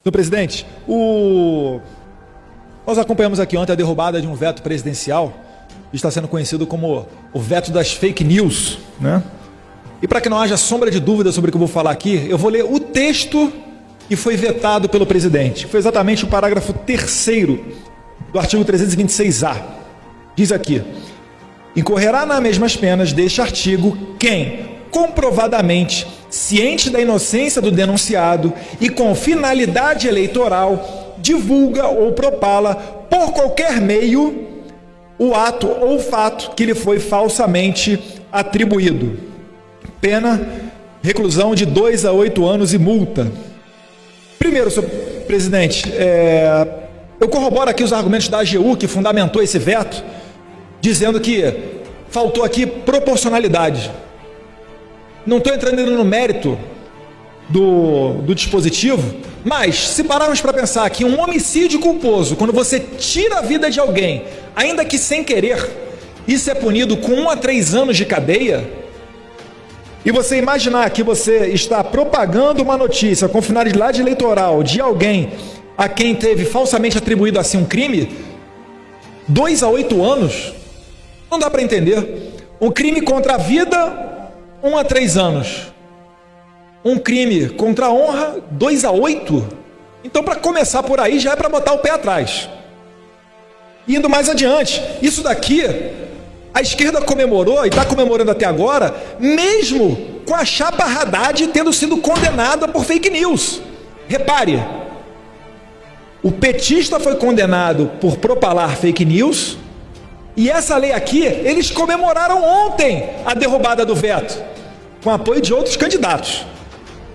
Senhor presidente, nós acompanhamos aqui ontem a derrubada de um veto presidencial, que está sendo conhecido como o veto das fake news, né? E para que não haja sombra de dúvida sobre o que eu vou falar aqui, eu vou ler o texto que foi vetado pelo presidente. Foi exatamente o parágrafo 3º do artigo 326A. Diz aqui: incorrerá nas mesmas penas deste artigo quem, comprovadamente ciente da inocência do denunciado e com finalidade eleitoral, divulga ou propala por qualquer meio o ato ou fato que lhe foi falsamente atribuído. Pena, reclusão de 2 a 8 anos e multa. Primeiro, senhor presidente, eu corroboro aqui os argumentos da AGU que fundamentou esse veto, dizendo que faltou aqui proporcionalidade. Não estou entrando no mérito do dispositivo, mas se pararmos para pensar que um homicídio culposo, quando você tira a vida de alguém, ainda que sem querer, isso é punido com 1 a 3 anos de cadeia, e você imaginar que você está propagando uma notícia com finalidade eleitoral de alguém a quem teve falsamente atribuído assim um crime, 2 a 8 anos, não dá para entender. Um crime contra a vida, 1 a 3 anos. Um crime contra a honra, 2 a 8. Então, para começar por aí, já é para botar o pé atrás. Indo mais adiante, isso daqui, a esquerda comemorou e está comemorando até agora, mesmo com a chapa Haddad tendo sido condenada por fake news. Repare, o petista foi condenado por propalar fake news, e essa lei aqui, eles comemoraram ontem a derrubada do veto, com apoio de outros candidatos,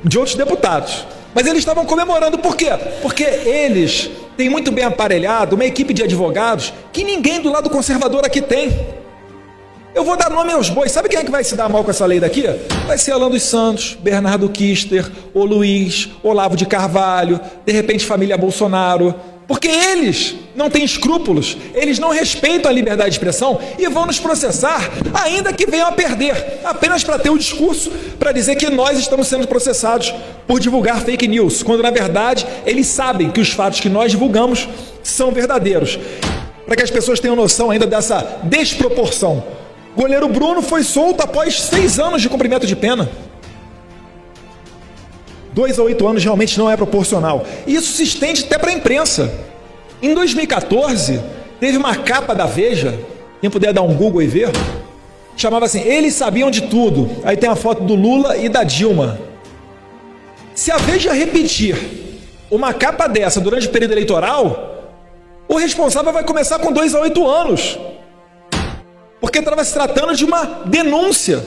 de outros deputados. Mas eles estavam comemorando, por quê? Porque eles têm muito bem aparelhado uma equipe de advogados que ninguém do lado conservador aqui tem. Eu vou dar nome aos bois. Sabe quem é que vai se dar mal com essa lei daqui? Vai ser Alan dos Santos, Bernardo Kister, o Luiz, Olavo de Carvalho, de repente família Bolsonaro. Porque eles não têm escrúpulos, eles não respeitam a liberdade de expressão e vão nos processar, ainda que venham a perder, apenas para ter o discurso para dizer que nós estamos sendo processados por divulgar fake news, quando na verdade eles sabem que os fatos que nós divulgamos são verdadeiros. Para que as pessoas tenham noção ainda dessa desproporção. O goleiro Bruno foi solto após 6 anos de cumprimento de pena. 2 a 8 anos realmente não é proporcional. E isso se estende até para a imprensa. Em 2014, teve uma capa da Veja, quem puder dar um Google e ver, chamava assim: eles sabiam de tudo. Aí tem a foto do Lula e da Dilma. Se a Veja repetir uma capa dessa durante o período eleitoral, o responsável vai começar com 2 a 8 anos. Porque estava se tratando de uma denúncia.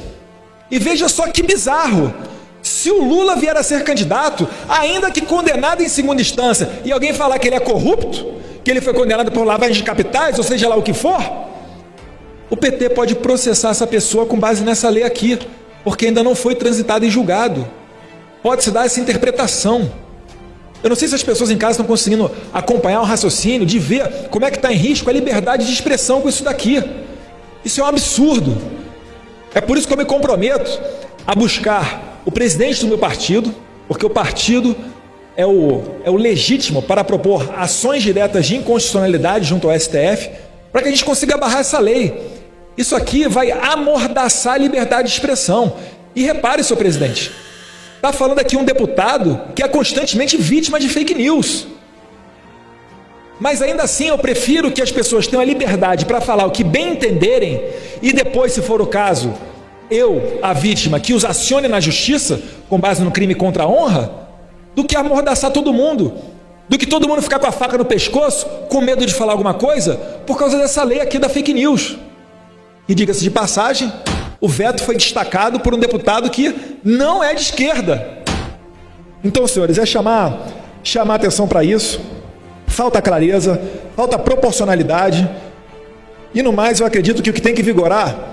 E veja só que bizarro. Se o Lula vier a ser candidato, ainda que condenado em segunda instância, e alguém falar que ele é corrupto, que ele foi condenado por lavagem de capitais, ou seja lá o que for, o PT pode processar essa pessoa com base nessa lei aqui, porque ainda não foi transitado e julgado. Pode-se dar essa interpretação. Eu não sei se as pessoas em casa estão conseguindo acompanhar o raciocínio, de ver como é que está em risco a liberdade de expressão com isso daqui. Isso é um absurdo. É por isso que eu me comprometo a buscar o presidente do meu partido, porque o partido é o legítimo para propor ações diretas de inconstitucionalidade junto ao STF, para que a gente consiga barrar essa lei. Isso aqui vai amordaçar a liberdade de expressão. E repare, senhor presidente, está falando aqui um deputado que é constantemente vítima de fake news. Mas ainda assim eu prefiro que as pessoas tenham a liberdade para falar o que bem entenderem e depois, se for o caso, eu, a vítima, que os acione na justiça com base no crime contra a honra, do que amordaçar todo mundo, do que todo mundo ficar com a faca no pescoço, com medo de falar alguma coisa, por causa dessa lei aqui da fake news. E diga-se de passagem, o veto foi destacado por um deputado que não é de esquerda. Então, senhores, é chamar atenção para isso. Falta clareza, falta proporcionalidade, e no mais eu acredito que o que tem que vigorar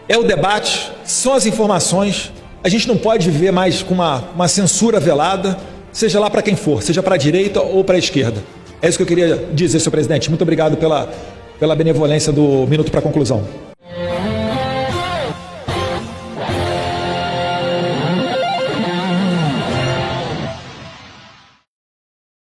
é o debate, são as informações. A gente não pode viver mais com uma censura velada, seja lá para quem for, seja para a direita ou para a esquerda. É isso que eu queria dizer, senhor presidente. Muito obrigado pela benevolência do minuto para a conclusão.